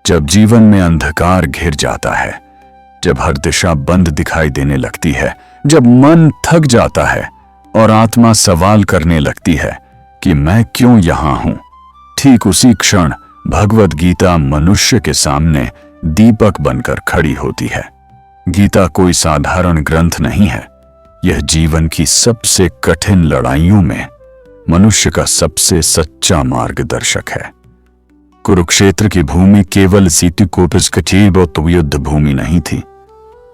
जब जीवन में अंधकार घिर जाता है, जब हर दिशा बंद दिखाई देने लगती है, जब मन थक जाता है और आत्मा सवाल करने लगती है कि मैं क्यों यहां हूं, ठीक उसी क्षण भगवद गीता मनुष्य के सामने दीपक बनकर खड़ी होती है। गीता कोई साधारण ग्रंथ नहीं है। यह जीवन की सबसे कठिन लड़ाइयों में मनुष्य का सबसे सच्चा मार्गदर्शक है। कुरुक्षेत्र की भूमि केवल तो युद्ध भूमि नहीं थी,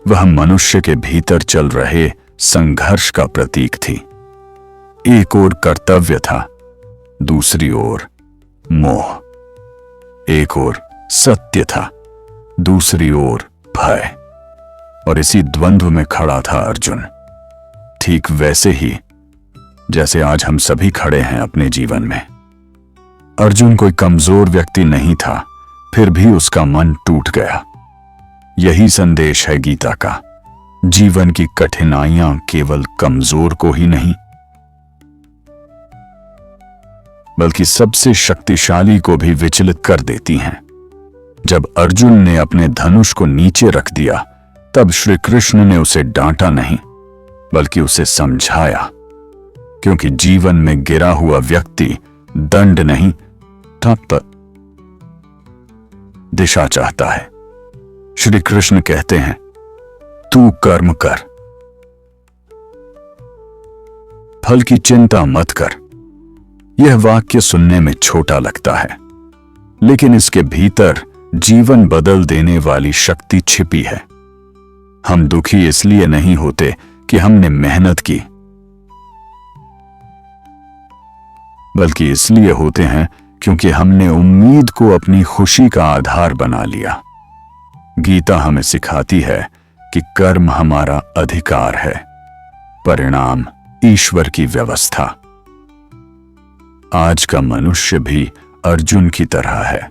वह मनुष्य के भीतर चल रहे संघर्ष का प्रतीक थी। एक ओर कर्तव्य था, दूसरी ओर मोह। एक ओर सत्य था, दूसरी ओर भय। और इसी द्वंद्व में खड़ा था अर्जुन। ठीक वैसे ही जैसे आज हम सभी खड़े हैं अपने जीवन में। अर्जुन कोई कमजोर व्यक्ति नहीं था, फिर भी उसका मन टूट गया। यही संदेश है गीता का। जीवन की कठिनाइयां केवल कमजोर को ही नहीं, बल्कि सबसे शक्तिशाली को भी विचलित कर देती हैं। जब अर्जुन ने अपने धनुष को नीचे रख दिया, तब श्री कृष्ण ने उसे डांटा नहीं, बल्कि उसे समझाया, क्योंकि जीवन में गिरा हुआ व्यक्ति दंड नहीं, दिशा चाहता है। श्री कृष्ण कहते हैं, तू कर्म कर, फल की चिंता मत कर। यह वाक्य सुनने में छोटा लगता है, लेकिन इसके भीतर जीवन बदल देने वाली शक्ति छिपी है। हम दुखी इसलिए नहीं होते कि हमने मेहनत की, बल्कि इसलिए होते हैं क्योंकि हमने उम्मीद को अपनी खुशी का आधार बना लिया। गीता हमें सिखाती है कि कर्म हमारा अधिकार है, परिणाम ईश्वर की व्यवस्था। आज का मनुष्य भी अर्जुन की तरह है।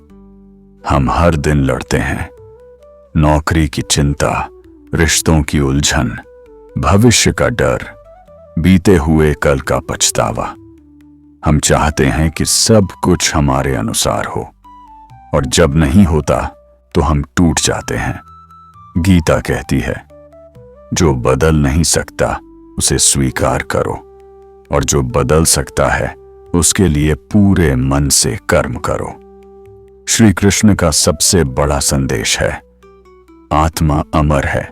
हम हर दिन लड़ते हैं, नौकरी की चिंता, रिश्तों की उलझन, भविष्य का डर, बीते हुए कल का पछतावा। हम चाहते हैं कि सब कुछ हमारे अनुसार हो, और जब नहीं होता तो हम टूट जाते हैं। गीता कहती है, जो बदल नहीं सकता उसे स्वीकार करो, और जो बदल सकता है उसके लिए पूरे मन से कर्म करो। श्री कृष्ण का सबसे बड़ा संदेश है, आत्मा अमर है।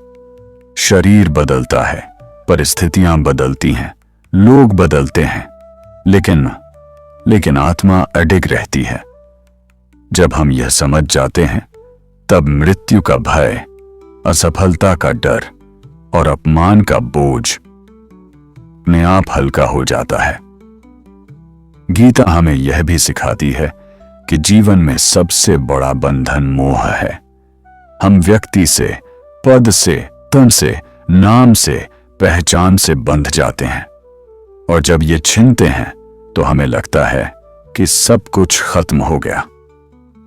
शरीर बदलता है, परिस्थितियां बदलती हैं, लोग बदलते हैं, लेकिन आत्मा अडिग रहती है। जब हम यह समझ जाते हैं, तब मृत्यु का भय, असफलता का डर और अपमान का बोझ अपने आप हल्का हो जाता है। गीता हमें यह भी सिखाती है कि जीवन में सबसे बड़ा बंधन मोह है। हम व्यक्ति से, पद से, तन से, नाम से, पहचान से बंध जाते हैं, और जब ये छिनते हैं तो हमें लगता है कि सब कुछ खत्म हो गया।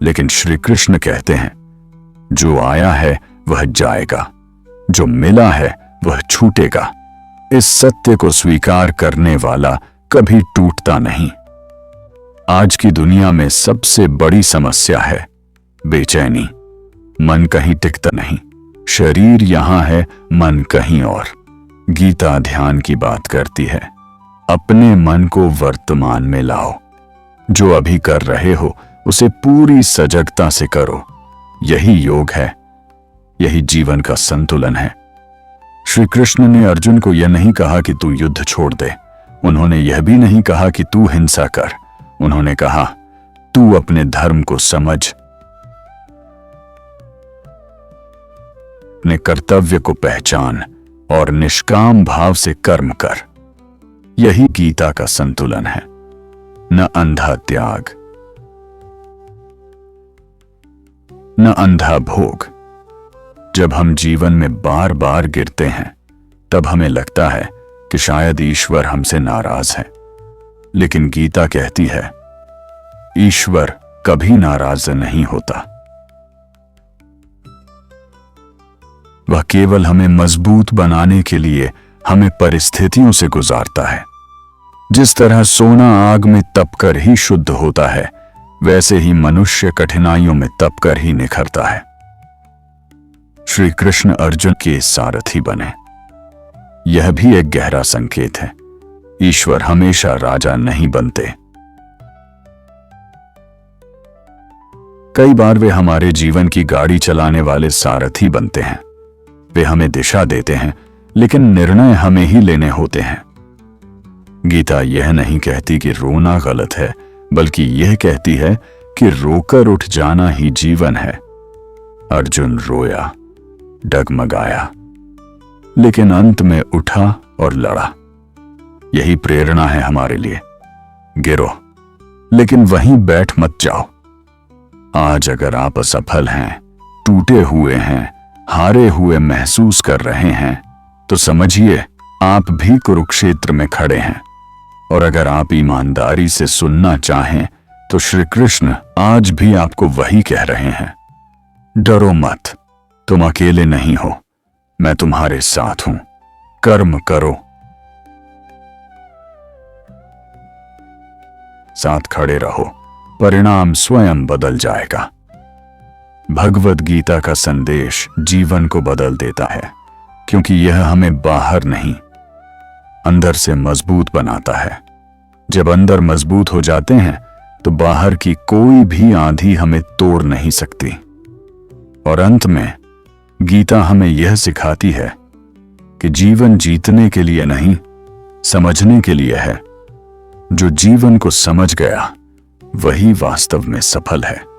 लेकिन श्री कृष्ण कहते हैं, जो आया है वह जाएगा, जो मिला है वह छूटेगा। इस सत्य को स्वीकार करने वाला कभी टूटता नहीं। आज की दुनिया में सबसे बड़ी समस्या है बेचैनी। मन कहीं टिकता नहीं, शरीर यहां है, मन कहीं और। गीता ध्यान की बात करती है, अपने मन को वर्तमान में लाओ। जो अभी कर रहे हो उसे पूरी सजगता से करो। यही योग है, यही जीवन का संतुलन है। श्री कृष्ण ने अर्जुन को यह नहीं कहा कि तू युद्ध छोड़ दे। उन्होंने यह भी नहीं कहा कि तू हिंसा कर। उन्होंने कहा, तू अपने धर्म को समझ, अपने कर्तव्य को पहचान और निष्काम भाव से कर्म कर। यही गीता का संतुलन है, न अंधा त्याग, न अंधा भोग। जब हम जीवन में बार बार गिरते हैं, तब हमें लगता है कि शायद ईश्वर हमसे नाराज है। लेकिन गीता कहती है, ईश्वर कभी नाराज नहीं होता। वह केवल हमें मजबूत बनाने के लिए हमें परिस्थितियों से गुजारता है। जिस तरह सोना आग में तपकर ही शुद्ध होता है, वैसे ही मनुष्य कठिनाइयों में तप कर ही निखरता है। श्री कृष्ण अर्जुन के सारथी बने। यह भी एक गहरा संकेत है। ईश्वर हमेशा राजा नहीं बनते। कई बार वे हमारे जीवन की गाड़ी चलाने वाले सारथी बनते हैं। वे हमें दिशा देते हैं, लेकिन निर्णय हमें ही लेने होते हैं। गीता यह नहीं कहती कि रोना गलत है, बल्कि यह कहती है कि रोकर उठ जाना ही जीवन है। अर्जुन रोया, डगमगाया, लेकिन अंत में उठा और लड़ा। यही प्रेरणा है हमारे लिए। गिरो, लेकिन वहीं बैठ मत जाओ। आज अगर आप असफल हैं, टूटे हुए हैं, हारे हुए महसूस कर रहे हैं, तो समझिए आप भी कुरुक्षेत्र में खड़े हैं। और अगर आप ईमानदारी से सुनना चाहें, तो श्री कृष्ण आज भी आपको वही कह रहे हैं। डरो मत, तुम अकेले नहीं हो, मैं तुम्हारे साथ हूं। कर्म करो, साथ खड़े रहो, परिणाम स्वयं बदल जाएगा। भगवद गीता का संदेश जीवन को बदल देता है, क्योंकि यह हमें बाहर नहीं, अंदर से मजबूत बनाता है। जब अंदर मजबूत हो जाते हैं, तो बाहर की कोई भी आंधी हमें तोड़ नहीं सकती। और अंत में गीता हमें यह सिखाती है कि जीवन जीतने के लिए नहीं, समझने के लिए है। जो जीवन को समझ गया, वही वास्तव में सफल है।